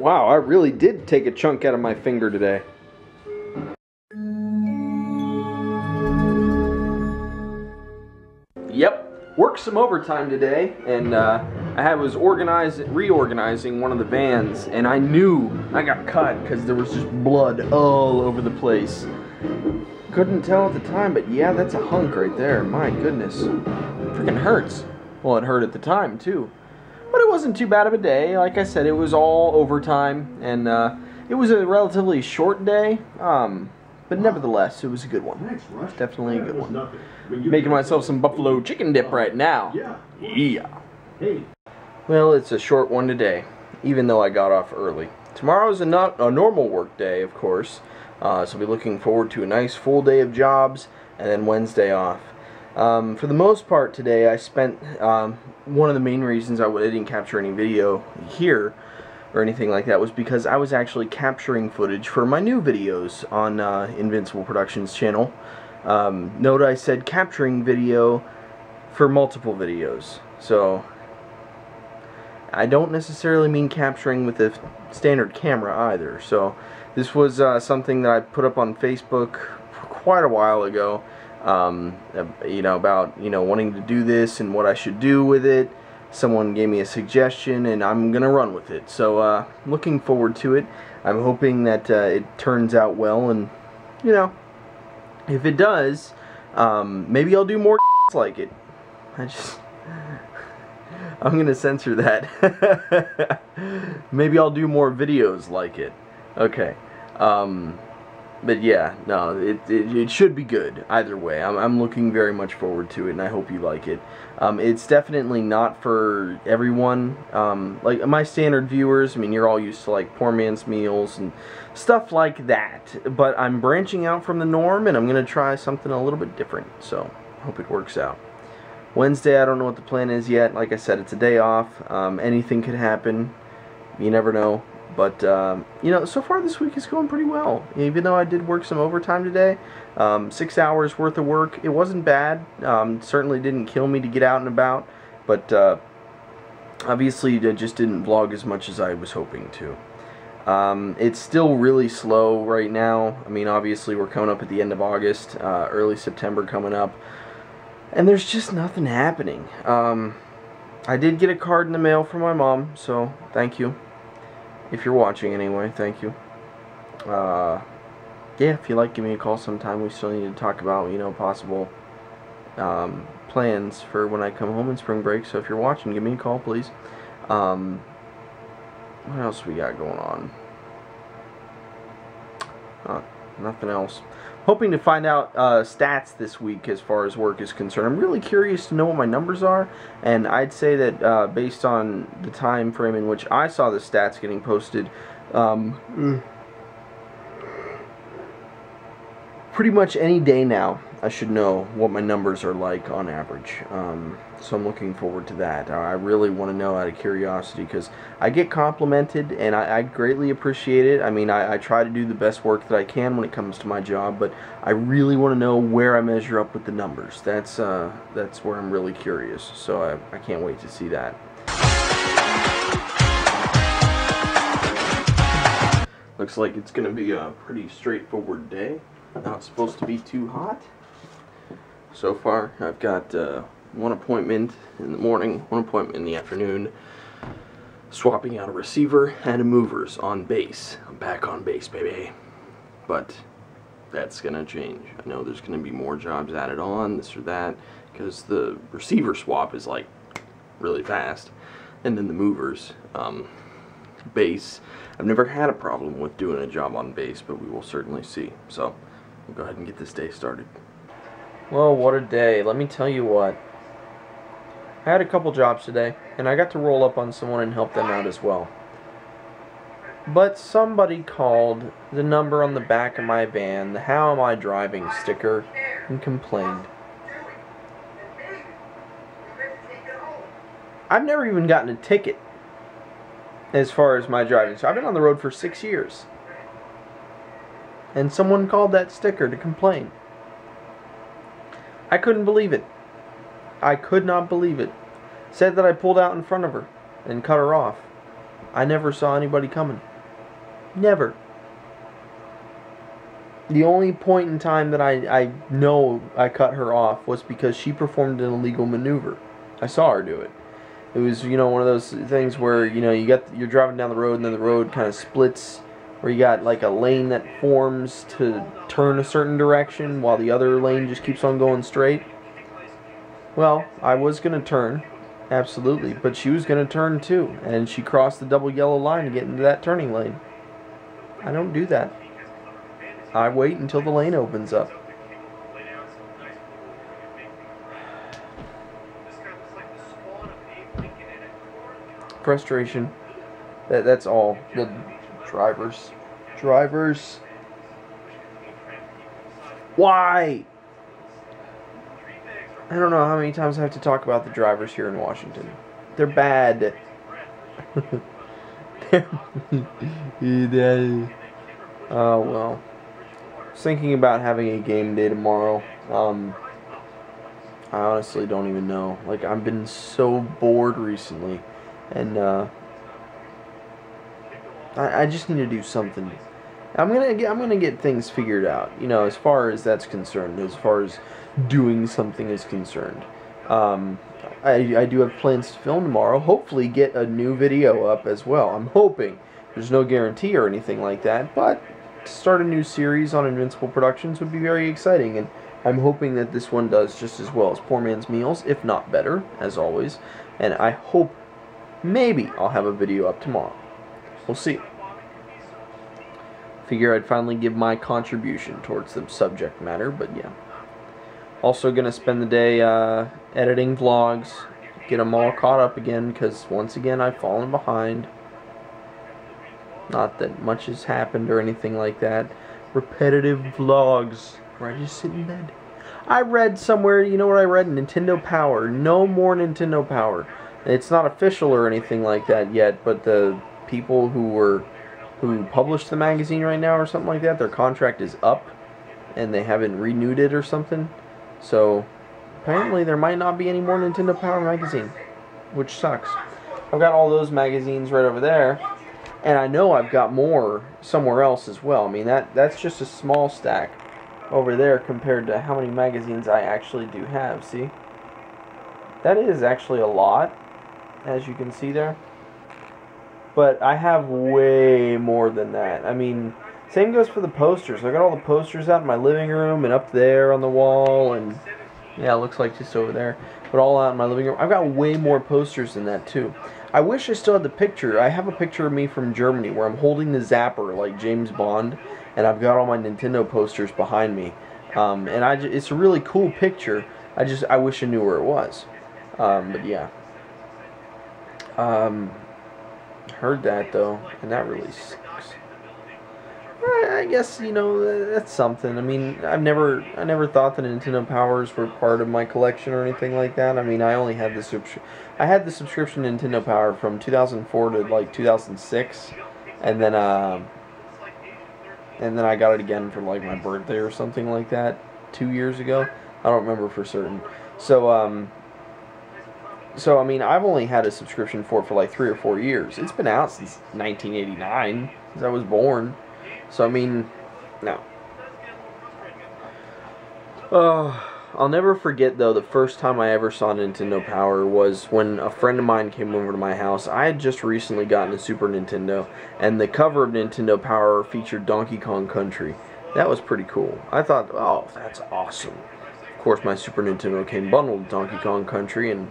Wow, I really did take a chunk out of my finger today. Yep, worked some overtime today, and I was reorganizing one of the vans, and I knew I got cut because there was just blood all over the place. Couldn't tell at the time, but yeah, that's a hunk right there. My goodness, freaking hurts. Well, it hurt at the time too, but it wasn't too bad of a day. Like I said, it was all overtime, and it was a relatively short day. But nevertheless, it was a good one. Definitely a good one. Making myself some buffalo chicken dip right now. Yeah. Well, it's a short one today, even though I got off early. Tomorrow's a normal work day, of course. So I'll be looking forward to a nice full day of jobs, and then Wednesday off. For the most part today, I spent, one of the main reasons I didn't capture any video here, or anything like that, was because I was actually capturing footage for my new videos on Invincible Productions channel. Note I said capturing video for multiple videos, so I don't necessarily mean capturing with a standard camera either. So this was something that I put up on Facebook quite a while ago, you know, about wanting to do this and what I should do with it. Someone gave me a suggestion, and I'm gonna run with it. So looking forward to it. I'm hoping that it turns out well, and if it does, maybe I'll do more like it. I'm gonna censor that. Maybe I'll do more videos like it. Okay. But yeah, no, it should be good either way. I'm looking very much forward to it, and I hope you like it. It's definitely not for everyone. Like my standard viewers, I mean, you're all used to like poor man's meals and stuff like that. But I'm branching out from the norm, and I'm gonna try something a little bit different. So hope it works out. Wednesday, I don't know what the plan is yet. Like I said, it's a day off. Anything could happen. You never know. But, so far this week is going pretty well. Even though I did work some overtime today, 6 hours worth of work, it wasn't bad. Certainly didn't kill me to get out and about, but obviously I just didn't vlog as much as I was hoping to. It's still really slow right now. I mean, obviously we're coming up at the end of August, early September coming up, and there's just nothing happening. I did get a card in the mail from my mom, so thank you. If you're watching anyway, thank you. Yeah, if you like, give me a call sometime. We still need to talk about, possible plans for when I come home in spring break. So if you're watching, give me a call, please. What else we got going on? Nothing else. Hoping to find out stats this week as far as work is concerned. I'm really curious to know what my numbers are, and I'd say that based on the time frame in which I saw the stats getting posted, pretty much any day now I should know what my numbers are like on average. So I'm looking forward to that. I really want to know out of curiosity, because I get complimented and I greatly appreciate it. I mean, I try to do the best work that I can when it comes to my job, but I really want to know where I measure up with the numbers. That's where I'm really curious. So I can't wait to see that. Looks like it's going to be a pretty straightforward day. Not supposed to be too hot. So far, I've got one appointment in the morning, one appointment in the afternoon, swapping out a receiver and movers on base. I'm back on base, baby. But that's gonna change. I know there's gonna be more jobs added on, this or that, because the receiver swap is like really fast, and then the movers, base, I've never had a problem with doing a job on base, but we will certainly see. So we'll go ahead and get this day started. Well, what a day. Let me tell you what. I had a couple jobs today, and I got to roll up on someone and help them out as well. But somebody called the number on the back of my van, the "How am I driving" sticker, and complained. I've never even gotten a ticket as far as my driving. So I've been on the road for 6 years. And someone called that sticker to complain. I couldn't believe it. I could not believe it. Said that I pulled out in front of her and cut her off. I never saw anybody coming. Never. The only point in time that I know I cut her off was because she performed an illegal maneuver. I saw her do it. It was, you know, one of those things where, you know, you're driving down the road and then the road kind of splits, where you got like a lane that forms to turn a certain direction while the other lane just keeps on going straight. Well, I was going to turn, absolutely, but she was going to turn too, and she crossed the double yellow line to get into that turning lane. I don't do that. I wait until the lane opens up. Frustration. That's all. The drivers. Why? I don't know how many times I have to talk about the drivers here in Washington. They're bad. Oh, well. I was thinking about having a game day tomorrow. I honestly don't even know. Like, I've been so bored recently. And, I just need to do something. I'm gonna get things figured out, you know, as far as that's concerned, as far as doing something is concerned. I do have plans to film tomorrow, hopefully get a new video up as well. I'm hoping. There's no guarantee or anything like that, but to start a new series on Invincible Productions would be very exciting, and I'm hoping that this one does just as well as Poor Man's Meals, if not better, as always. And I hope maybe I'll have a video up tomorrow. We'll see. Figure I'd finally give my contribution towards the subject matter, but yeah. Also gonna spend the day editing vlogs, get them all caught up again, because once again I've fallen behind. Not that much has happened or anything like that. Repetitive vlogs where I just sit in bed. I read somewhere, you know what I read? Nintendo Power. No more Nintendo Power. It's not official or anything like that yet, but the people who published the magazine right now or something like that, their contract is up and they haven't renewed it or something. So apparently there might not be any more Nintendo Power magazine, which sucks. I've got all those magazines right over there, and I know I've got more somewhere else as well. I mean, that's just a small stack over there compared to how many magazines I actually do have. See? That is actually a lot, as you can see there. But I have way more than that. I mean, same goes for the posters. I got all the posters out in my living room and up there on the wall, and yeah, it looks like just over there. But all out in my living room. I've got way more posters than that too. I wish I still had the picture. I have a picture of me from Germany where I'm holding the zapper like James Bond, and I've got all my Nintendo posters behind me. And it's a really cool picture. I wish I knew where it was. But yeah. Heard that though, and that really sucks. I guess, you know, that's something. I mean, I never thought that Nintendo Powers were part of my collection or anything like that. I mean, I only had the subscription to Nintendo Power from 2004 to like 2006, and then I got it again for like my birthday or something like that 2 years ago. I don't remember for certain. So, I mean, I've only had a subscription for it for like 3 or 4 years. It's been out since 1989, since I was born. So, I mean, no. I'll never forget, though, the first time I ever saw Nintendo Power was when a friend of mine came over to my house. I had just recently gotten a Super Nintendo, and the cover of Nintendo Power featured Donkey Kong Country. That was pretty cool. I thought, oh, that's awesome. Of course, my Super Nintendo came bundled with Donkey Kong Country, and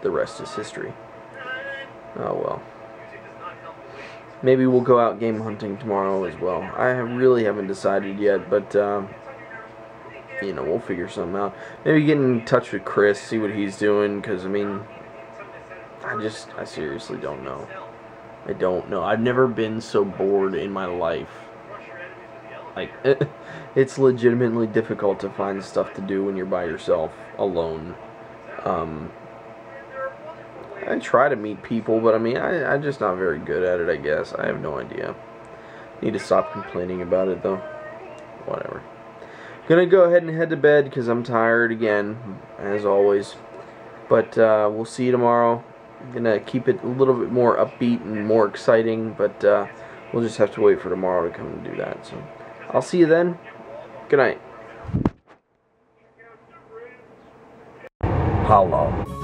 the rest is history. Oh well. Maybe we'll go out game hunting tomorrow as well. I really haven't decided yet, but you know, we'll figure something out. Maybe get in touch with Chris, see what he's doing, because I mean, I seriously don't know. I don't know. I've never been so bored in my life. Like, it's legitimately difficult to find stuff to do when you're by yourself, alone. I try to meet people, but I mean, I'm just not very good at it, I guess. I have no idea. Need to stop complaining about it, though. Whatever. Gonna go ahead and head to bed, because I'm tired again, as always. But, we'll see you tomorrow. I'm gonna keep it a little bit more upbeat and more exciting, but, we'll just have to wait for tomorrow to come and do that. So I'll see you then. Good night. Hello.